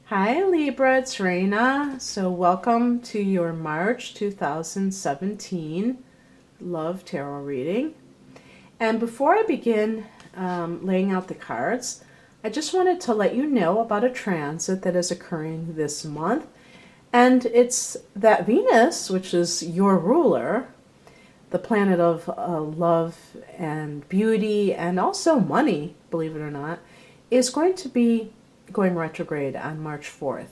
Hi Libra, it's Raina. So welcome to your March 2017 Love Tarot reading. And before I begin laying out the cards, I just wanted to let you know about a transit that is occurring this month. And it's that Venus, which is your ruler, the planet of love and beauty and also money, believe it or not, is going to be going retrograde on March 4th.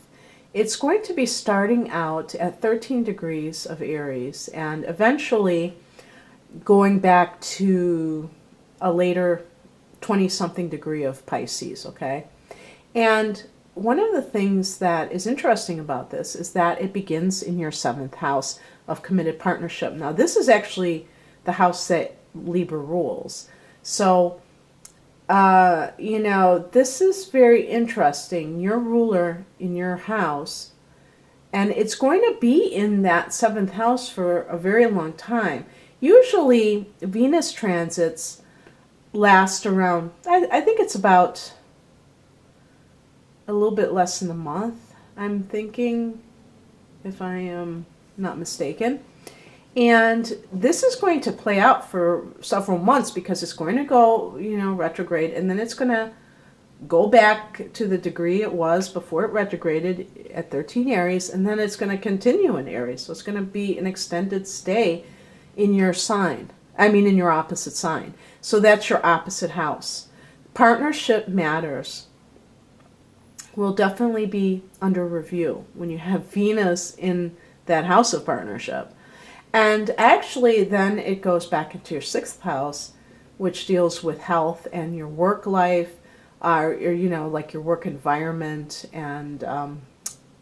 It's going to be starting out at 13 degrees of Aries and eventually going back to a later 20-something degree of Pisces, okay? And one of the things that is interesting about this is that it begins in your 7th house of committed partnership. Now, this is actually the house that Libra rules. So, this is very interesting. Your ruler in your house, and it's going to be in that 7th house for a very long time. Usually, Venus transits last around, I think it's about a little bit less than a month, I'm thinking, if I am not mistaken. And this is going to play out for several months because it's going to go, retrograde, and then it's going to go back to the degree it was before it retrograded at 13 Aries, and then it's going to continue in Aries. So it's going to be an extended stay in your sign. In your opposite sign. So that's your opposite house. Partnership matters will definitely be under review when you have Venus in that house of partnership. And actually, then it goes back into your 6th house, which deals with health and your work life, or like your work environment and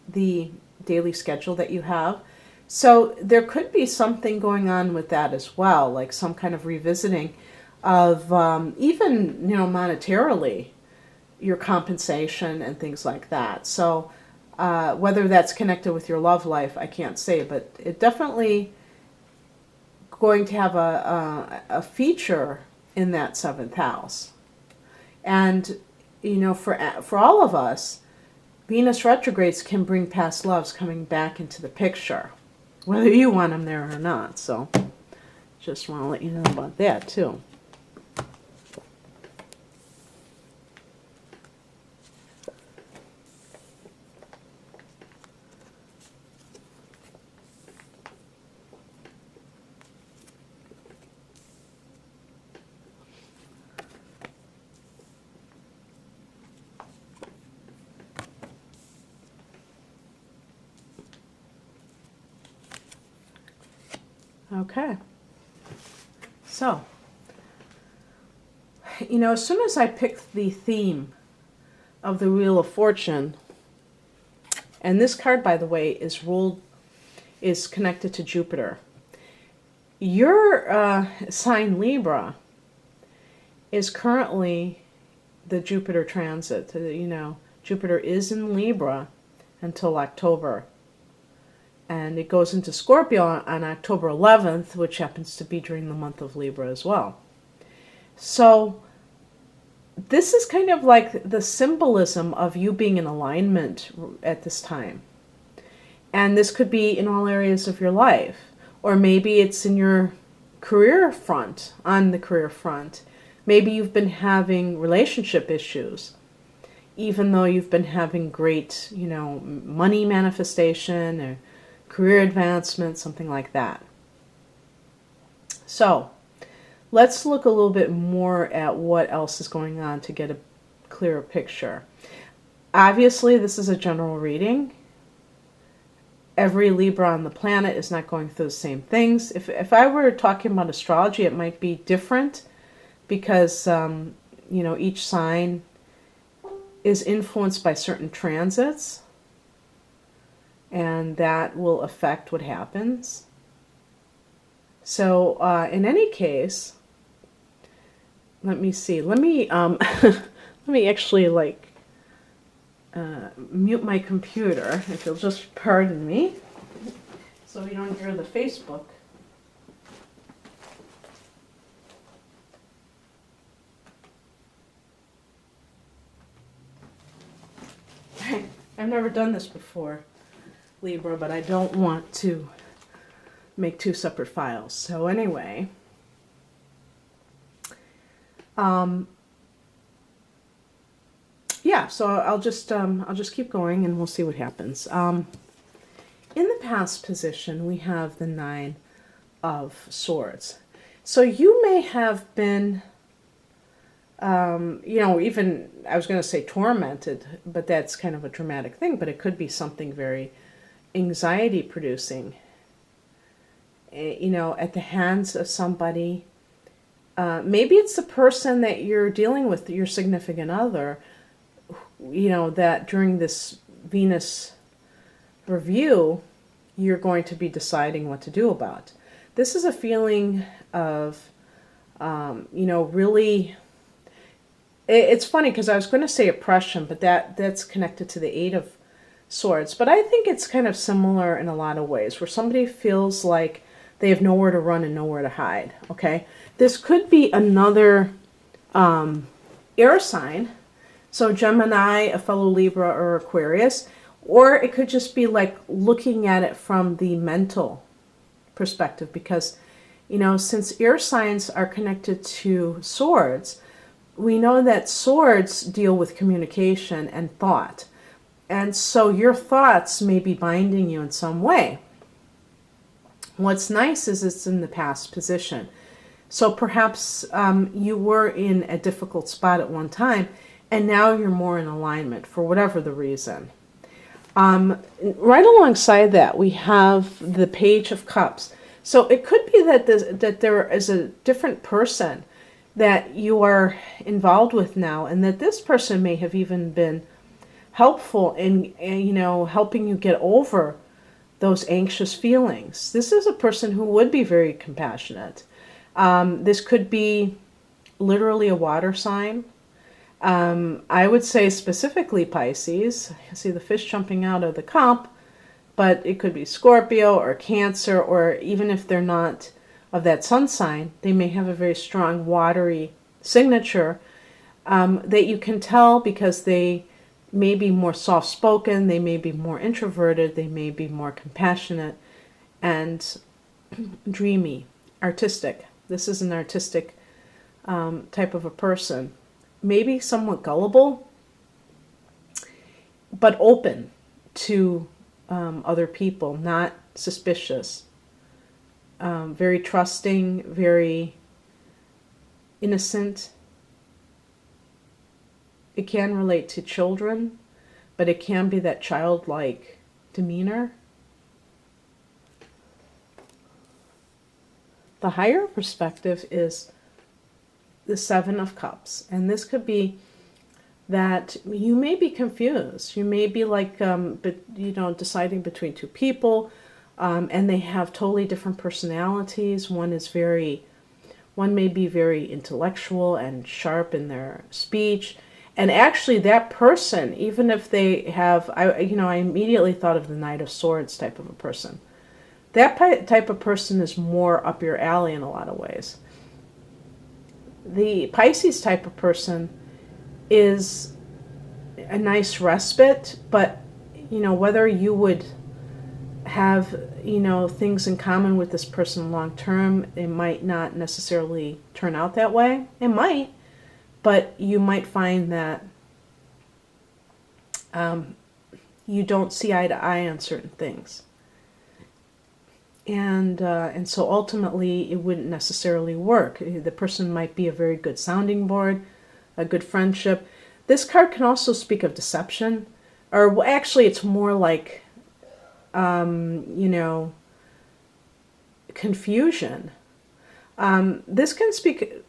the daily schedule that you have. So there could be something going on with that as well, like some kind of revisiting of even, monetarily, your compensation and things like that. So whether that's connected with your love life, I can't say, but it definitely going to have a feature in that 7th house. And, for all of us, Venus retrogrades can bring past loves coming back into the picture, whether you want them there or not. So just want to let you know about that too. Okay. So, as soon as I picked the theme of the Wheel of Fortune, and this card, by the way, is connected to Jupiter. Your sign Libra is currently the Jupiter transit. Jupiter is in Libra until October. And it goes into Scorpio on October 11th, which happens to be during the month of Libra as well. So this is kind of like the symbolism of you being in alignment at this time. And this could be in all areas of your life. Or maybe it's in your career front, on the career front. Maybe you've been having relationship issues, even though you've been having great, money manifestation or career advancement, something like that. So let's look a little bit more at what else is going on to get a clearer picture. Obviously, this is a general reading. Every Libra on the planet is not going through the same things. If I were talking about astrology, it might be different because, each sign is influenced by certain transits, and that will affect what happens. So in any case, let me see. Let me let me actually mute my computer, if you'll just pardon me, so we don't hear the Facebook. I've never done this before, Libra, but I don't want to make two separate files. So anyway, yeah, so I'll just keep going and we'll see what happens. In the past position, we have the Nine of Swords. So you may have been, even, I was going to say tormented, but that's kind of a dramatic thing, but it could be something very anxiety producing, at the hands of somebody. Maybe it's the person that you're dealing with, your significant other, that during this Venus review, you're going to be deciding what to do about. This is a feeling of, really, it's funny because I was going to say oppression, but that's connected to the Eight of Swords. But I think it's kind of similar in a lot of ways, where somebody feels like they have nowhere to run and nowhere to hide, okay? This could be another air sign, so Gemini, a fellow Libra, or Aquarius, or it could just be like looking at it from the mental perspective, because, since air signs are connected to swords, we know that swords deal with communication and thought. And so your thoughts may be binding you in some way. What's nice is it's in the past position. So perhaps you were in a difficult spot at one time, and now you're more in alignment for whatever the reason. Right alongside that, we have the Page of Cups. So it could be that there is a different person that you are involved with now, and that this person may have even been helpful in, helping you get over those anxious feelings. This is a person who would be very compassionate. This could be literally a water sign. I would say specifically Pisces. I see the fish jumping out of the cup, but it could be Scorpio or Cancer, or even if they're not of that sun sign, they may have a very strong watery signature that you can tell because they may be more soft-spoken, they may be more introverted, they may be more compassionate and dreamy, artistic. This is an artistic type of a person. Maybe somewhat gullible, but open to other people, not suspicious. Very trusting, very innocent. It can relate to children, but it can be that childlike demeanor. The higher perspective is the Seven of Cups, and this could be that you may be confused. You may be like, deciding between two people, and they have totally different personalities. One may be very intellectual and sharp in their speech. And actually that person, even if they have, I immediately thought of the Knight of Swords type of a person. That type of person is more up your alley in a lot of ways. The Pisces type of person is a nice respite, but, whether you would have, things in common with this person long term, it might not necessarily turn out that way. It might. But you might find that you don't see eye to eye on certain things. And so ultimately it wouldn't necessarily work. The person might be a very good sounding board, a good friendship. This card can also speak of deception, or actually it's more like, confusion. This can speak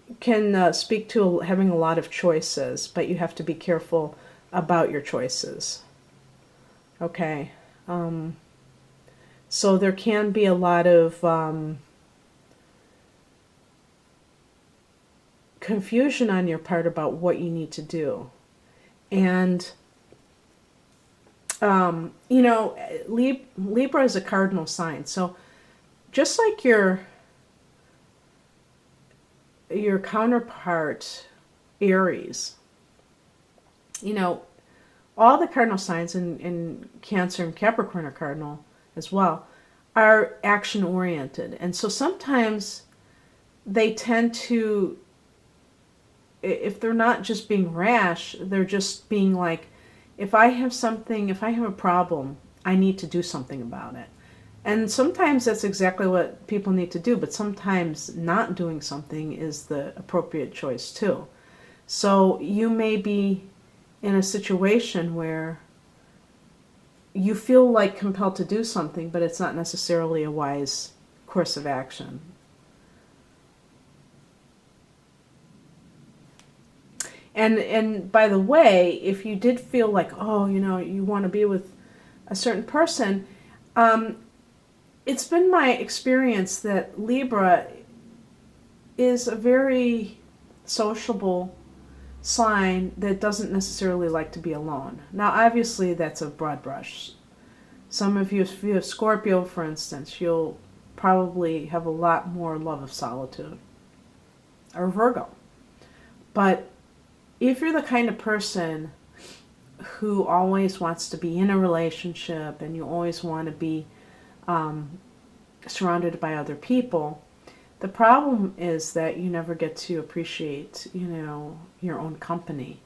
to having a lot of choices, but you have to be careful about your choices. Okay. So there can be a lot of confusion on your part about what you need to do. And, Libra is a cardinal sign. So just like your counterpart, Aries, all the cardinal signs in Cancer and Capricorn are cardinal as well, are action oriented. And so sometimes they tend to, if they're not just being rash, they're just being like, if I have a problem, I need to do something about it. And sometimes that's exactly what people need to do, but sometimes not doing something is the appropriate choice too. So you may be in a situation where you feel like compelled to do something, but it's not necessarily a wise course of action. And by the way, if you did feel like, oh, you want to be with a certain person, it's been my experience that Libra is a very sociable sign that doesn't necessarily like to be alone. Now, obviously, that's a broad brush. Some of you, if you have Scorpio, for instance, you'll probably have a lot more love of solitude. Or Virgo. But if you're the kind of person who always wants to be in a relationship and you always want to be surrounded by other people, the problem is that you never get to appreciate, your own company.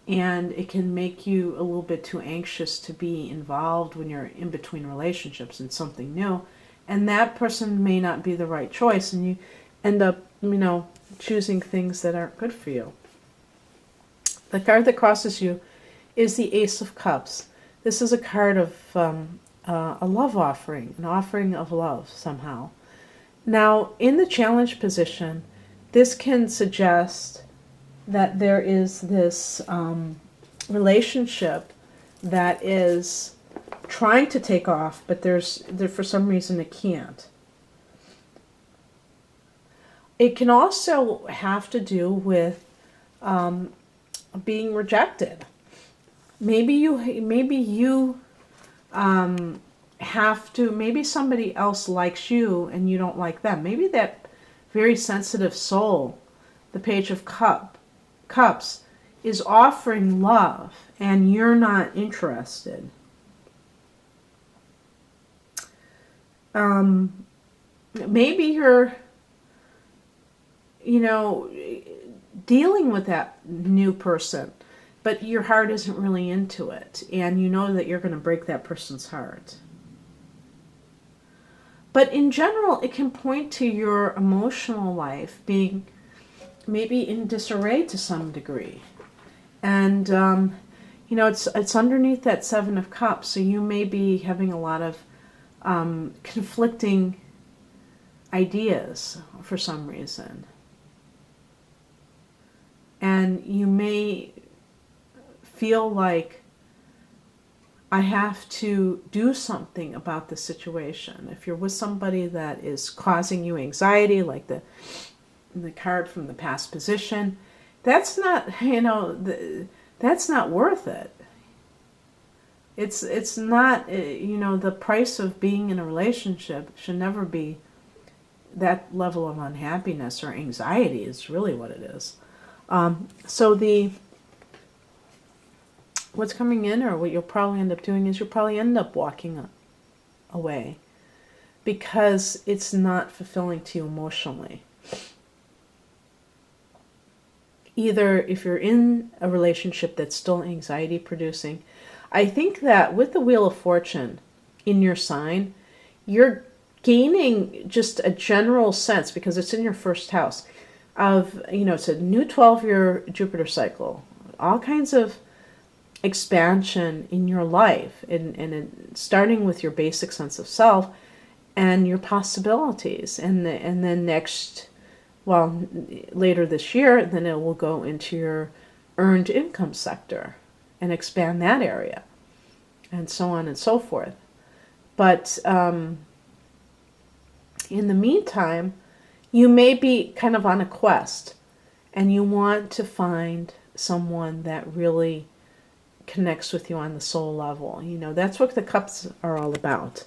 And it can make you a little bit too anxious to be involved when you're in between relationships and something new. And that person may not be the right choice, and you end up, choosing things that aren't good for you. The card that crosses you is the Ace of Cups. This is a card of a love offering, an offering of love somehow. Now, in the challenge position, this can suggest that there is this relationship that is trying to take off, but for some reason it can't. It can also have to do with being rejected. Maybe somebody else likes you and you don't like them. Maybe that very sensitive soul, the Page of Cups, is offering love and you're not interested. Maybe you're, dealing with that new person, but your heart isn't really into it, and you know that you're going to break that person's heart. But in general, it can point to your emotional life being maybe in disarray to some degree. And, it's underneath that Seven of Cups, so you may be having a lot of conflicting ideas for some reason. And you may feel like, I have to do something about the situation. If you're with somebody that is causing you anxiety, like the card from the past position, that's not, that's not worth it. It's not, the price of being in a relationship should never be that level of unhappiness or anxiety is really what it is. So what's coming in, or what you'll probably end up doing, is you'll probably end up walking away because it's not fulfilling to you emotionally. Either if you're in a relationship that's still anxiety producing, I think that with the Wheel of Fortune in your sign, you're gaining just a general sense, because it's in your first house, of, it's a new 12-year Jupiter cycle, all kinds of expansion in your life, and starting with your basic sense of self and your possibilities, and then later this year, then it will go into your earned income sector and expand that area, and so on and so forth. But in the meantime, you may be kind of on a quest, and you want to find someone that really connects with you on the soul level. That's what the cups are all about.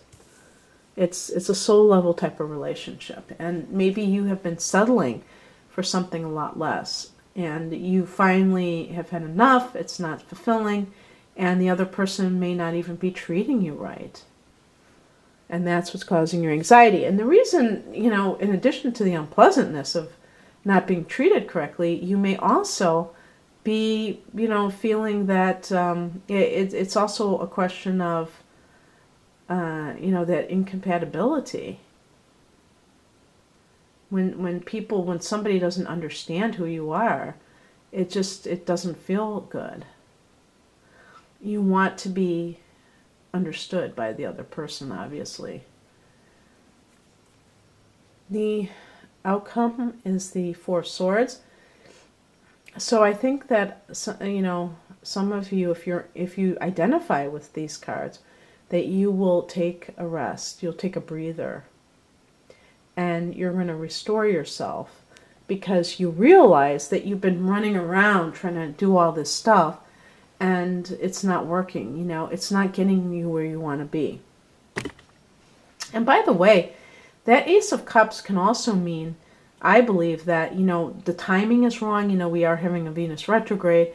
It's a soul level type of relationship. And maybe you have been settling for something a lot less, and you finally have had enough. It's not fulfilling, and the other person may not even be treating you right. And that's what's causing your anxiety. And the reason, in addition to the unpleasantness of not being treated correctly, you may also be, feeling that it's also a question of, that incompatibility. When somebody doesn't understand who you are, it doesn't feel good. You want to be understood by the other person, obviously. The outcome is the Four of Swords. So I think that, some of you, if you identify with these cards, that you will take a rest, you'll take a breather, and you're going to restore yourself, because you realize that you've been running around trying to do all this stuff, and it's not working. It's not getting you where you want to be. And by the way, that Ace of Cups can also mean, I believe, that, the timing is wrong. We are having a Venus retrograde.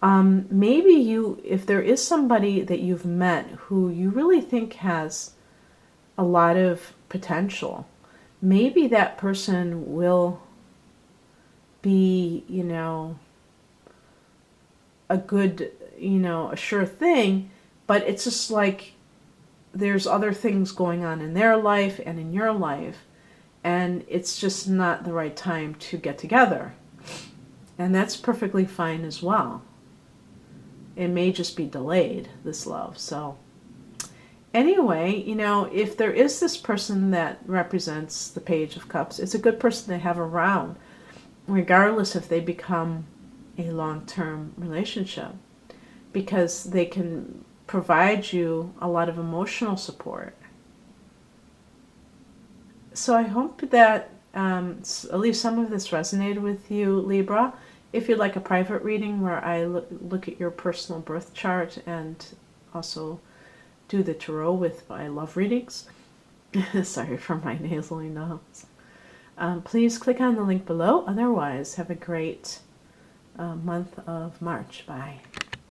Maybe if there is somebody that you've met who you really think has a lot of potential, maybe that person will be, a good, a sure thing, but it's just like there's other things going on in their life and in your life, and it's just not the right time to get together. And that's perfectly fine as well. It may just be delayed, this love. So anyway, if there is this person that represents the Page of Cups, it's a good person to have around, regardless if they become a long-term relationship, because they can provide you a lot of emotional support. So I hope that at least some of this resonated with you, Libra. If you'd like a private reading where I look at your personal birth chart and also do the tarot with my love readings, sorry for my nasally nose, please click on the link below. Otherwise, have a great month of March. Bye.